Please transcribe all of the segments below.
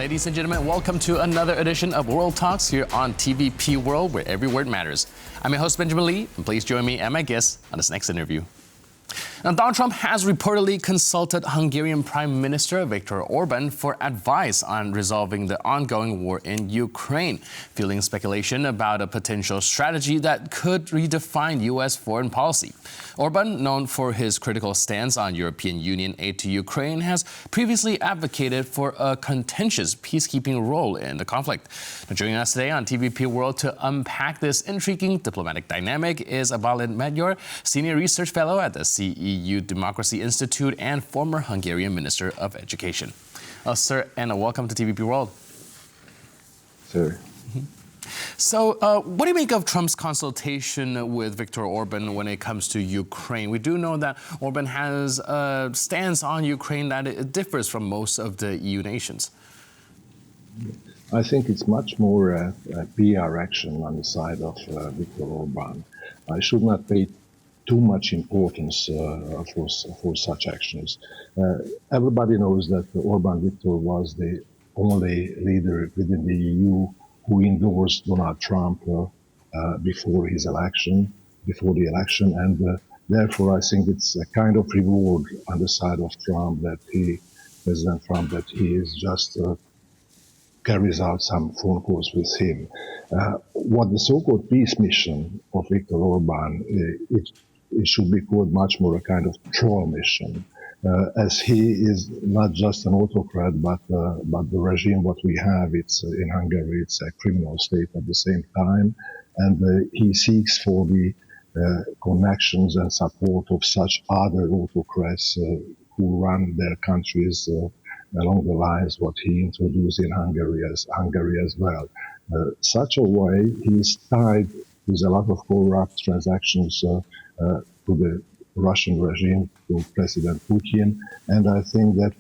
Ladies and gentlemen, welcome to another edition of World Talks here on TVP World, where every word matters. I'm your host, Benjamin Lee, and please join me and my guests on this next interview. Now, Donald Trump has reportedly consulted Hungarian Prime Minister Viktor Orban for advice on resolving the ongoing war in Ukraine, fueling speculation about a potential strategy that could redefine U.S. foreign policy. Orban, known for his critical stance on European Union aid to Ukraine, has previously advocated for a contentious peacekeeping role in the conflict. Now, joining us today on TVP World to unpack this intriguing diplomatic dynamic is Bálint Magyar, Senior Research Fellow at the CEU Democracy Institute and former Hungarian Minister of Education. Sir, and welcome to TVP World. Sir. So, what do you make of Trump's consultation with Viktor Orban when it comes to Ukraine? We do know that Orban has a stance on Ukraine that it differs from most of the EU nations. I think it's much more a PR action on the side of Viktor Orban. I should not pay too much importance for such actions. Everybody knows that Orban Viktor was the only leader within the EU who endorsed Donald Trump before the election, and therefore I think it's a kind of reward on the side of Trump President Trump, that he is just carries out some phone calls with him. What the so-called peace mission of Viktor Orban, it should be called much more a kind of troll mission, as he is not just an autocrat, but the regime what we have, it's in Hungary, it's a criminal state at the same time, and he seeks for the connections and support of such other autocrats who run their countries along the lines what he introduced in Hungary as well. Such a way, he's tied with a lot of corrupt transactions to the Russian regime, to President Putin, and I think that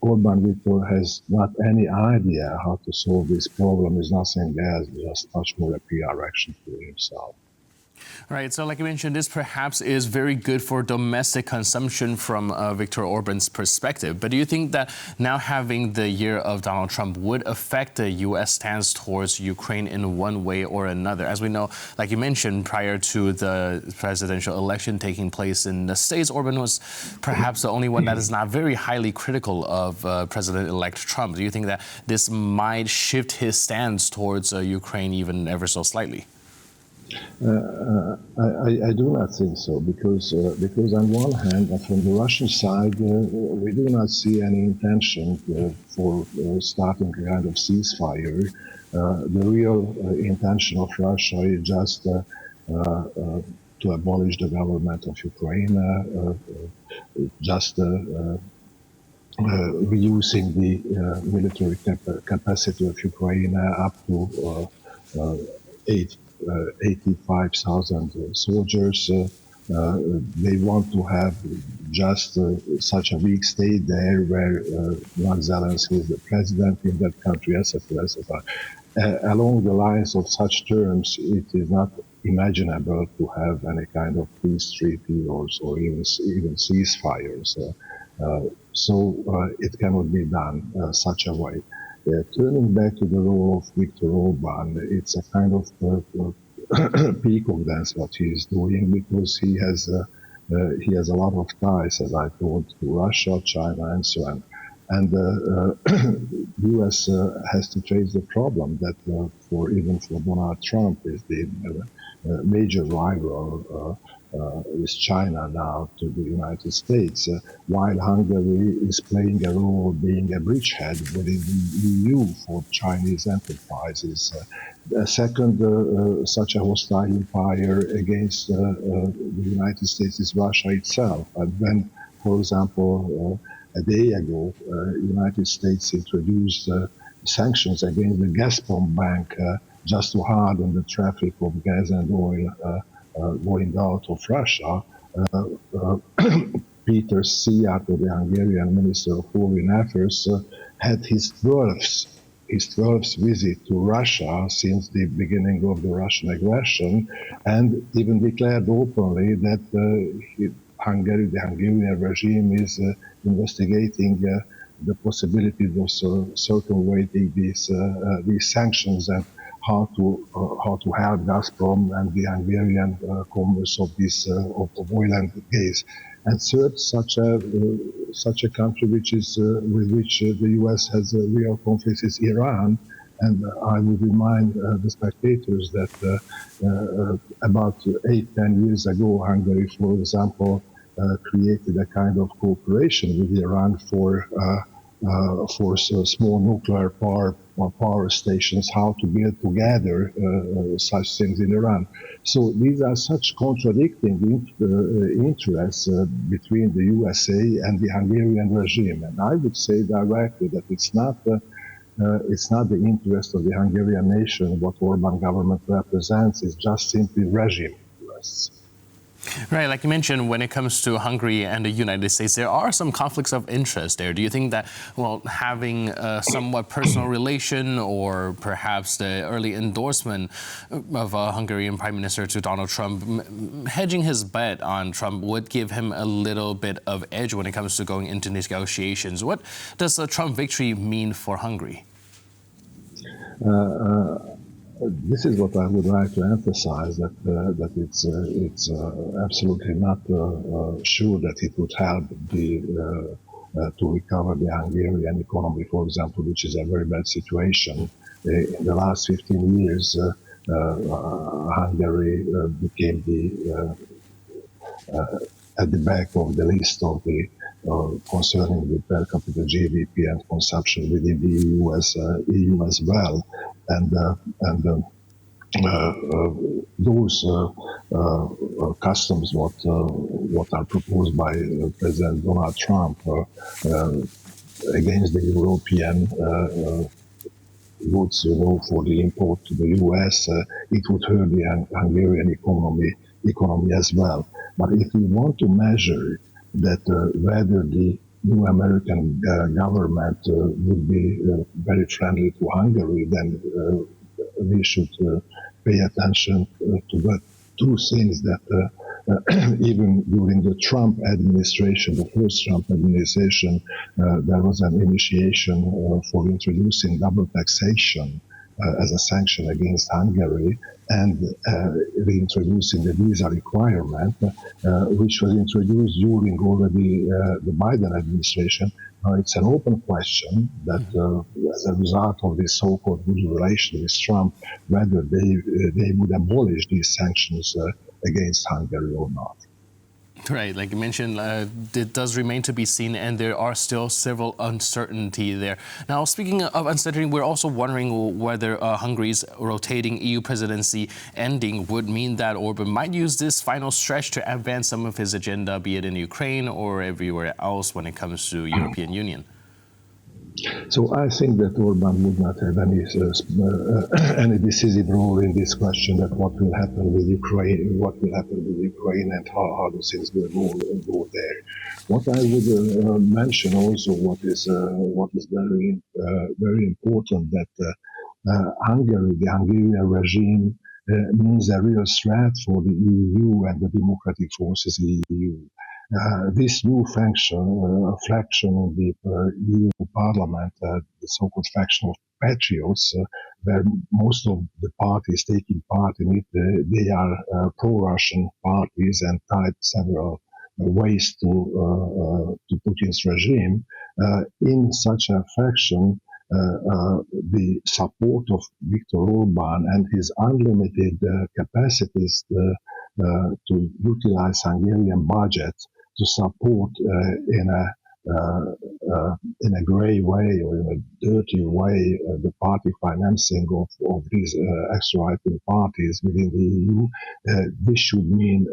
Orban Viktor has not any idea how to solve this problem. Is nothing else, just much more a PR action for himself. Right, so like you mentioned, this perhaps is very good for domestic consumption from Viktor Orban's perspective. But do you think that now having the year of Donald Trump would affect the U.S. stance towards Ukraine in one way or another? As we know, like you mentioned, prior to the presidential election taking place in the States, Orban was perhaps the only one that is not very highly critical of President-elect Trump. Do you think that this might shift his stance towards Ukraine even ever so slightly? I do not think so, because on one hand, from the Russian side, we do not see any intention for starting a kind of ceasefire. The real intention of Russia is just to abolish the government of Ukraine, just reducing the military capacity of Ukraine up to 85,000 soldiers. They want to have just such a weak state there where not Zelensky is the president in that country, etc., etc. Along the lines of such terms, it is not imaginable to have any kind of peace treaty or even ceasefires. So it cannot be done such a way. Turning back to the role of Viktor Orban, it's a kind of peacock dance what he is doing, because he has a lot of ties, as I told, to Russia, China, and so on. And the U.S. has to face the problem that even for Donald Trump is the major rival is China now to the United States, while Hungary is playing a role being a bridgehead within the EU for Chinese enterprises. Second, such a hostile empire against the United States is Russia itself. And when, for example, a day ago, United States introduced sanctions against the Gazprom bank just to harden the traffic of gas and oil going out of Russia. Peter Szijjártó, the Hungarian Minister of Foreign Affairs, had his 12th visit to Russia since the beginning of the Russian aggression, and even declared openly that the Hungarian regime is investigating the possibilities of circumventing these sanctions and how to help Gazprom and the Hungarian commerce of this of oil and gas. And third, such a country with which the U.S. has a real conflict is Iran. And I would remind the spectators that about 8-10 years ago, Hungary, for example, created a kind of cooperation with Iran for small nuclear power stations, how to build together such things in Iran. So these are such contradicting interests between the USA and the Hungarian regime. And I would say directly that it's not the interest of the Hungarian nation what Orban government represents. It's just simply regime interests. Right, like you mentioned, when it comes to Hungary and the United States, there are some conflicts of interest there. Do you think that, well, having a somewhat personal relation or perhaps the early endorsement of Hungarian Prime Minister to Donald Trump, hedging his bet on Trump would give him a little bit of edge when it comes to going into negotiations? What does the Trump victory mean for Hungary? This is what I would like to emphasize, that it's absolutely not sure that it would help to recover the Hungarian economy, for example, which is a very bad situation. In the last 15 years, Hungary became at the back of the list of the concerning the per capita GDP and consumption within the EU as well, and those customs what are proposed by President Donald Trump against the European goods, for the import to the US, it would hurt the Hungarian economy as well. But if we want to measure that whether the new American government would be very friendly to Hungary, then we should pay attention to the two things that even during the Trump administration, the first Trump administration, there was an initiation for introducing double taxation as a sanction against Hungary, and reintroducing the visa requirement, which was introduced during already the Biden administration. It's an open question that as a result of this so-called good relation with Trump, whether they would abolish these sanctions against Hungary or not. Right, like you mentioned, it does remain to be seen, and there are still several uncertainty there. Now, speaking of uncertainty, we're also wondering whether Hungary's rotating EU presidency ending would mean that Orban might use this final stretch to advance some of his agenda, be it in Ukraine or everywhere else when it comes to European Union. So I think that Orban would not have any decisive role in this question, that what will happen with Ukraine, and how the things will go there. What I would mention also, what is very important, that Hungary, the Hungarian regime, means a real threat for the EU and the democratic forces in the EU. This new faction in the EU Parliament, the so-called faction of patriots, where most of the parties taking part in it, they are pro-Russian parties and tied several ways to Putin's regime. In such a faction, the support of Viktor Orban and his unlimited capacities to utilize Hungarian budget to support in a gray way or in a dirty way the party financing of these extra right-wing parties within the EU, this should mean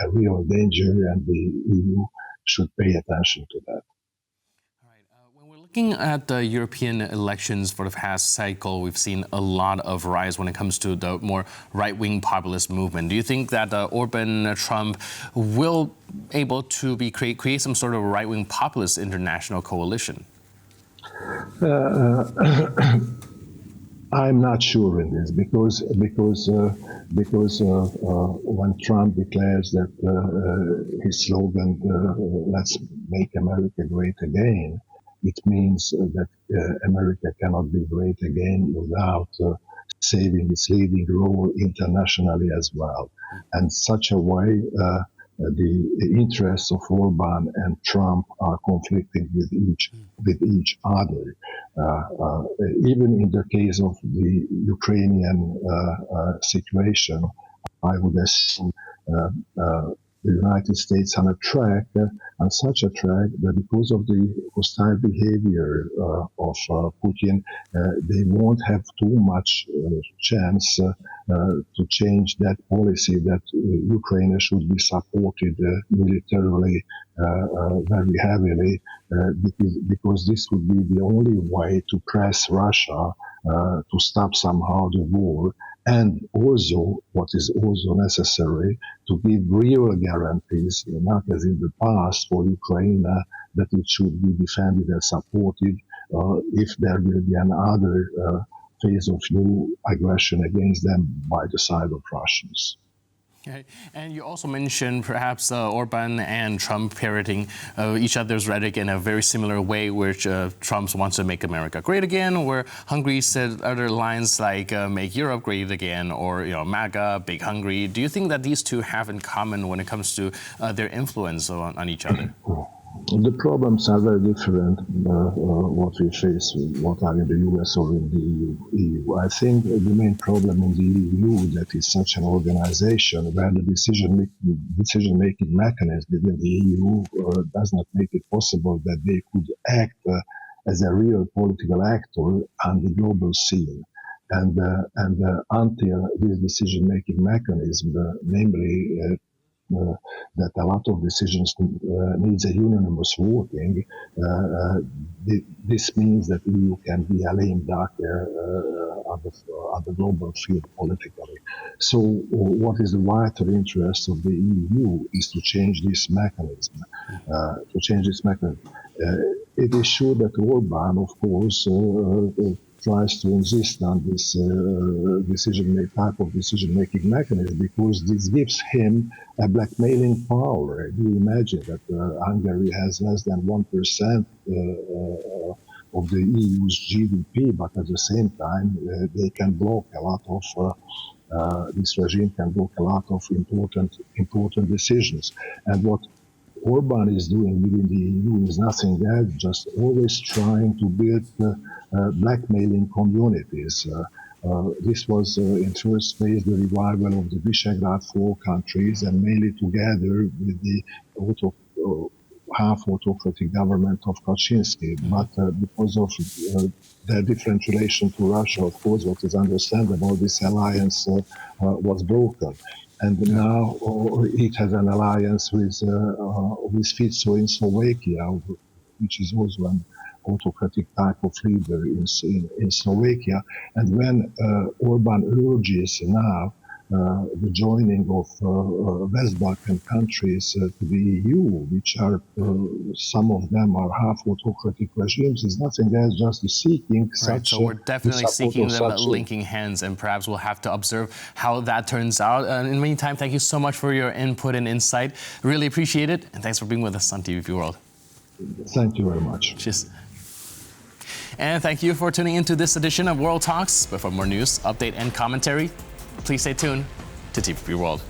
a real danger, and the EU should pay attention to that. Looking at the European elections for the past cycle, we've seen a lot of rise when it comes to the more right-wing populist movement. Do you think that Orban, Trump will able to create some sort of right-wing populist international coalition? I'm not sure in this, because when Trump declares that his slogan "Let's make America great again," it means that America cannot be great again without saving its leading role internationally as well. And such a way, the interests of Orban and Trump are conflicting with each other. Even in the case of the Ukrainian situation, I would assume the United States on such a track that because of the hostile behavior of Putin, they won't have too much chance to change that policy that Ukraine should be supported militarily very heavily, because this would be the only way to press Russia to stop somehow the war. And also, what is also necessary, to give real guarantees, not as in the past for Ukraine, that it should be defended and supported if there will be another phase of new aggression against them by the side of Russians. Okay. And you also mentioned perhaps Orban and Trump parroting each other's rhetoric in a very similar way, which Trump wants to make America great again, where Hungary said other lines like make Europe great again, or MAGA, big Hungary. Do you think that these two have in common when it comes to their influence on each other? The problems are very different, what we face, what are in the US or in the EU. I think the main problem in the EU, that is such an organization where the decision-making mechanism within the EU does not make it possible that they could act as a real political actor on the global scene. And until this decision-making mechanism, namely that a lot of decisions needs a unanimous voting, this means that EU can be a lame duck on the global field politically. So what is the vital interest of the EU is to change this mechanism. It is sure that Orban, of course, tries to insist on this type of decision-making mechanism, because this gives him a blackmailing power. You imagine that Hungary has less than 1% of the EU's GDP, but at the same time, they can block a lot of this regime can block a lot of important decisions. And what Orban is doing within the EU is nothing else, just always trying to build blackmailing communities. This was in first phase the revival of the Visegrad 4 countries, and mainly together with the half-autocratic government of Kaczynski. But because of their different relation to Russia, of course, what is understandable, this alliance was broken. And now it has an alliance with Fico in Slovakia, which is also an autocratic type of leader in Slovakia. And when Orban urges now the joining of West Balkan countries to the EU, which are some of them are half autocratic regimes, is nothing else just seeking such. Right, so we're definitely seeking them linking hands, and perhaps we'll have to observe how that turns out. In the meantime, thank you so much for your input and insight. Really appreciate it, and thanks for being with us on TVP World. Thank you very much. Cheers. And thank you for tuning into this edition of World Talks. But for more news, update, and commentary, please stay tuned to TVP World.